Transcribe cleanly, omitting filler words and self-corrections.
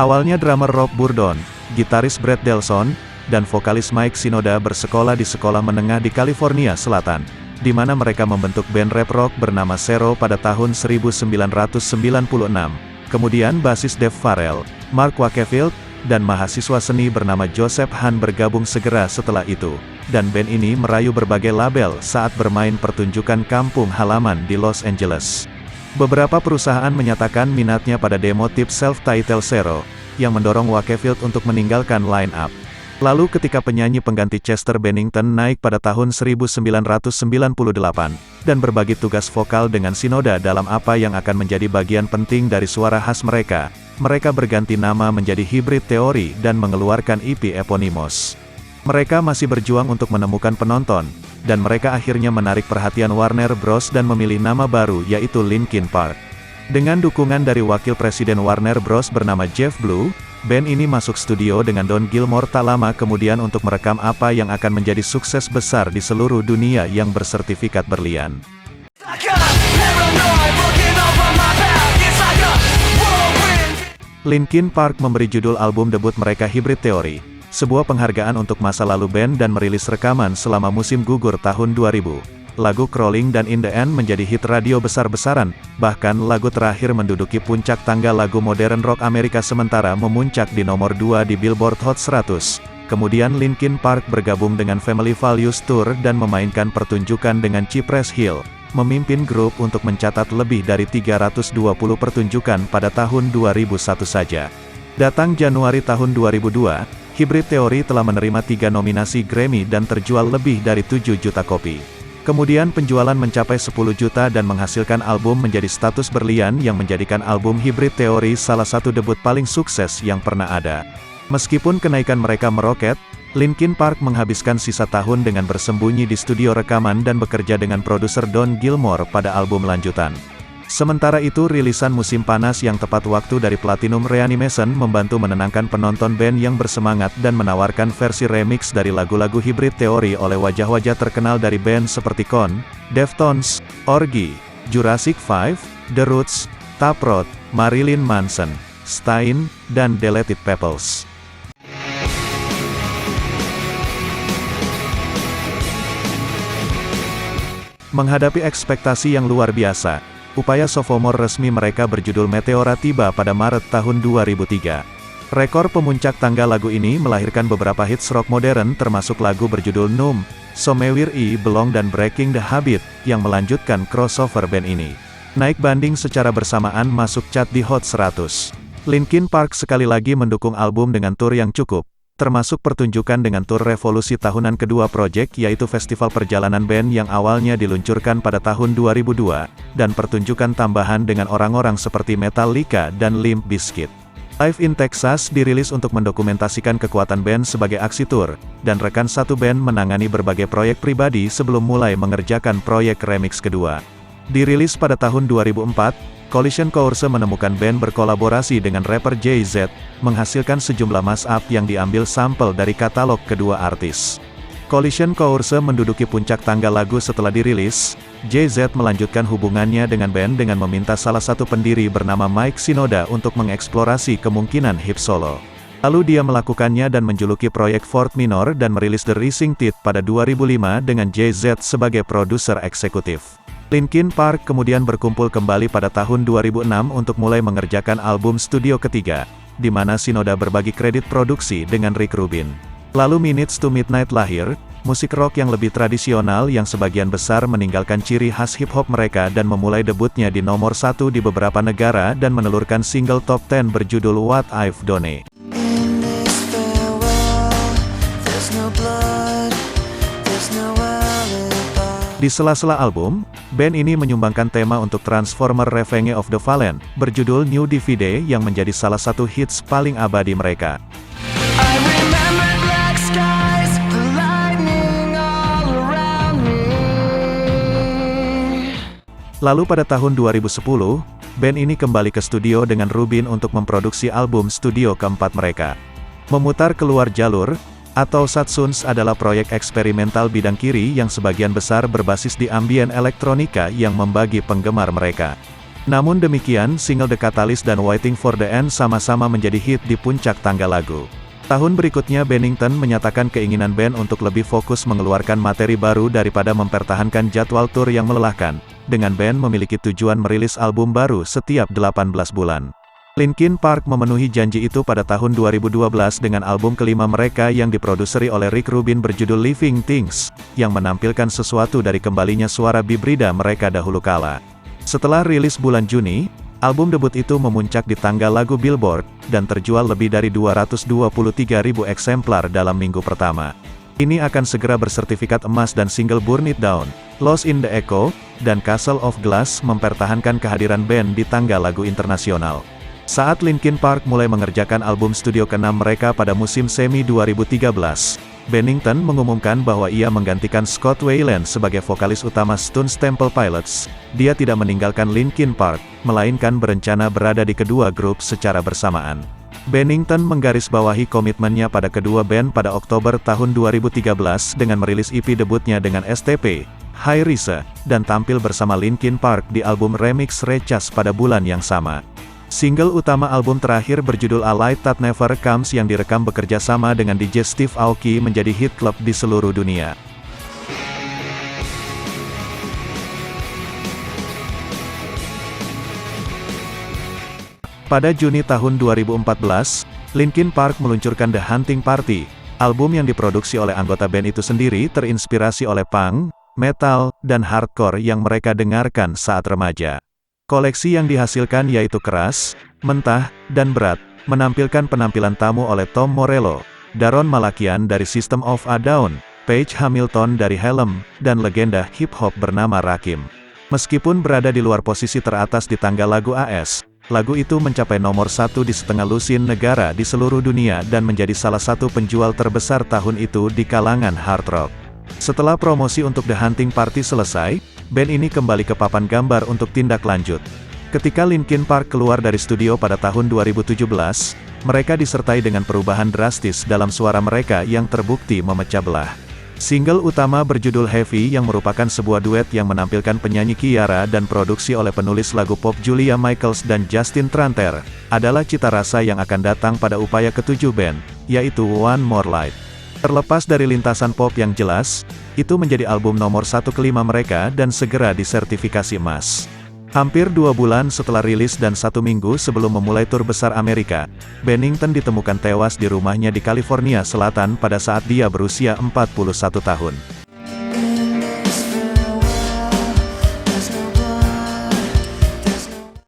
Awalnya drummer Rob Bourdon, gitaris Brett Delson, dan vokalis Mike Shinoda bersekolah di sekolah menengah di California Selatan, di mana mereka membentuk band rap rock bernama Zero pada tahun 1996. Kemudian basis Dave Farrell, Mark Wakefield, dan mahasiswa seni bernama Joseph Hahn bergabung segera setelah itu, dan band ini merayu berbagai label saat bermain pertunjukan kampung halaman di Los Angeles. Beberapa perusahaan menyatakan minatnya pada demo tip self-titled Zero, yang mendorong Wakefield untuk meninggalkan line-up. Lalu ketika penyanyi pengganti Chester Bennington naik pada tahun 1998, dan berbagi tugas vokal dengan Shinoda dalam apa yang akan menjadi bagian penting dari suara khas mereka, mereka berganti nama menjadi Hybrid Theory dan mengeluarkan EP Eponymous. Mereka masih berjuang untuk menemukan penonton, dan mereka akhirnya menarik perhatian Warner Bros. Dan memilih nama baru yaitu Linkin Park. Dengan dukungan dari wakil presiden Warner Bros. Bernama Jeff Blue, band ini masuk studio dengan Don Gilmore tak lama kemudian untuk merekam apa yang akan menjadi sukses besar di seluruh dunia yang bersertifikat berlian. Linkin Park memberi judul album debut mereka Hybrid Theory, sebuah penghargaan untuk masa lalu band dan merilis rekaman selama musim gugur tahun 2000. Lagu Crawling dan In the End menjadi hit radio besar-besaran, bahkan lagu terakhir menduduki puncak tangga lagu modern rock Amerika sementara memuncak di nomor 2 di Billboard Hot 100. Kemudian Linkin Park bergabung dengan Family Values Tour dan memainkan pertunjukan dengan Cypress Hill, memimpin grup untuk mencatat lebih dari 320 pertunjukan pada tahun 2001 saja. Datang Januari tahun 2002, Hybrid Theory telah menerima 3 nominasi Grammy dan terjual lebih dari 7 juta kopi. Kemudian penjualan mencapai 10 juta dan menghasilkan album menjadi status berlian yang menjadikan album Hybrid Theory salah satu debut paling sukses yang pernah ada. Meskipun kenaikan mereka meroket, Linkin Park menghabiskan sisa tahun dengan bersembunyi di studio rekaman dan bekerja dengan produser Don Gilmore pada album lanjutan. Sementara itu rilisan Musim Panas yang tepat waktu dari Platinum Reanimation membantu menenangkan penonton band yang bersemangat dan menawarkan versi remix dari lagu-lagu Hybrid Theory oleh wajah-wajah terkenal dari band seperti Korn, Deftones, Orgy, Jurassic 5, The Roots, Taproot, Marilyn Manson, Staind, dan Deleted Peoples. Menghadapi ekspektasi yang luar biasa, upaya sophomore resmi mereka berjudul Meteora tiba pada Maret tahun 2003. Rekor pemuncak tangga lagu ini melahirkan beberapa hits rock modern termasuk lagu berjudul Numb, Somewhere I Belong dan Breaking the Habit, yang melanjutkan crossover band ini. Naik banding secara bersamaan masuk chart di Hot 100. Linkin Park sekali lagi mendukung album dengan tur yang cukup, termasuk pertunjukan dengan tur revolusi tahunan kedua project yaitu festival perjalanan band yang awalnya diluncurkan pada tahun 2002, dan pertunjukan tambahan dengan orang-orang seperti Metallica dan Limp Bizkit. Live in Texas dirilis untuk mendokumentasikan kekuatan band sebagai aksi tur, dan rekan satu band menangani berbagai proyek pribadi sebelum mulai mengerjakan proyek remix kedua. Dirilis pada tahun 2004, Collision Course menemukan band berkolaborasi dengan rapper Jay-Z, menghasilkan sejumlah mashup yang diambil sampel dari katalog kedua artis. Collision Course menduduki puncak tangga lagu setelah dirilis. Jay-Z melanjutkan hubungannya dengan band dengan meminta salah satu pendiri bernama Mike Shinoda untuk mengeksplorasi kemungkinan hip solo. Lalu dia melakukannya dan menjuluki proyek Fourth Minor dan merilis The Rising Tide pada 2005 dengan Jay-Z sebagai produser eksekutif. Linkin Park kemudian berkumpul kembali pada tahun 2006 untuk mulai mengerjakan album studio ketiga, di mana Shinoda berbagi kredit produksi dengan Rick Rubin. Lalu Minutes to Midnight lahir, musik rock yang lebih tradisional yang sebagian besar meninggalkan ciri khas hip-hop mereka dan memulai debutnya di nomor 1 di beberapa negara dan menelurkan single top 10 berjudul What I've Done. Di sela-sela album, band ini menyumbangkan tema untuk Transformer Revenge of the Fallen, berjudul New DVD yang menjadi salah satu hits paling abadi mereka. Lalu pada tahun 2010, band ini kembali ke studio dengan Rubin untuk memproduksi album studio keempat mereka. Memutar keluar jalur, atau Satsuns adalah proyek eksperimental bidang kiri yang sebagian besar berbasis di ambient elektronika yang membagi penggemar mereka. Namun demikian, single The Catalyst dan Waiting for the End sama-sama menjadi hit di puncak tangga lagu. Tahun berikutnya Bennington menyatakan keinginan band untuk lebih fokus mengeluarkan materi baru daripada mempertahankan jadwal tur yang melelahkan, dengan band memiliki tujuan merilis album baru setiap 18 bulan. Linkin Park memenuhi janji itu pada tahun 2012 dengan album kelima mereka yang diproduseri oleh Rick Rubin berjudul Living Things, yang menampilkan sesuatu dari kembalinya suara bibrida mereka dahulu kala. Setelah rilis bulan Juni, album debut itu memuncak di tangga lagu Billboard, dan terjual lebih dari 223.000 eksemplar dalam minggu pertama. Ini akan segera bersertifikat emas dan single Burn It Down, Lost in the Echo, dan Castle of Glass mempertahankan kehadiran band di tangga lagu internasional. Saat Linkin Park mulai mengerjakan album studio ke-6 mereka pada musim semi 2013, Bennington mengumumkan bahwa ia menggantikan Scott Weiland sebagai vokalis utama Stone Temple Pilots. Dia tidak meninggalkan Linkin Park, melainkan berencana berada di kedua grup secara bersamaan. Bennington menggarisbawahi komitmennya pada kedua band pada Oktober tahun 2013 dengan merilis EP debutnya dengan STP, High Rise, dan tampil bersama Linkin Park di album Remix Recast pada bulan yang sama. Single utama album terakhir berjudul A Light That Never Comes yang direkam bekerja sama dengan DJ Steve Aoki menjadi hit klub di seluruh dunia. Pada Juni tahun 2014, Linkin Park meluncurkan The Hunting Party, album yang diproduksi oleh anggota band itu sendiri terinspirasi oleh punk, metal, dan hardcore yang mereka dengarkan saat remaja. Koleksi yang dihasilkan yaitu keras, mentah, dan berat, menampilkan penampilan tamu oleh Tom Morello, Daron Malakian dari System of a Down, Page Hamilton dari Helm, dan legenda hip-hop bernama Rakim. Meskipun berada di luar posisi teratas di tangga lagu AS, lagu itu mencapai nomor 1 di setengah lusin negara di seluruh dunia dan menjadi salah satu penjual terbesar tahun itu di kalangan hard rock. Setelah promosi untuk The Hunting Party selesai, band ini kembali ke papan gambar untuk tindak lanjut. Ketika Linkin Park keluar dari studio pada tahun 2017, mereka disertai dengan perubahan drastis dalam suara mereka yang terbukti memecah belah. Single utama berjudul Heavy yang merupakan sebuah duet yang menampilkan penyanyi Ciara dan produksi oleh penulis lagu pop Julia Michaels dan Justin Tranter, adalah cita rasa yang akan datang pada upaya ketujuh band, yaitu One More Light. Terlepas dari lintasan pop yang jelas, itu menjadi album nomor 1 kelima mereka dan segera disertifikasi emas. Hampir 2 bulan setelah rilis dan 1 minggu sebelum memulai tur besar Amerika, Bennington ditemukan tewas di rumahnya di California Selatan pada saat dia berusia 41 tahun.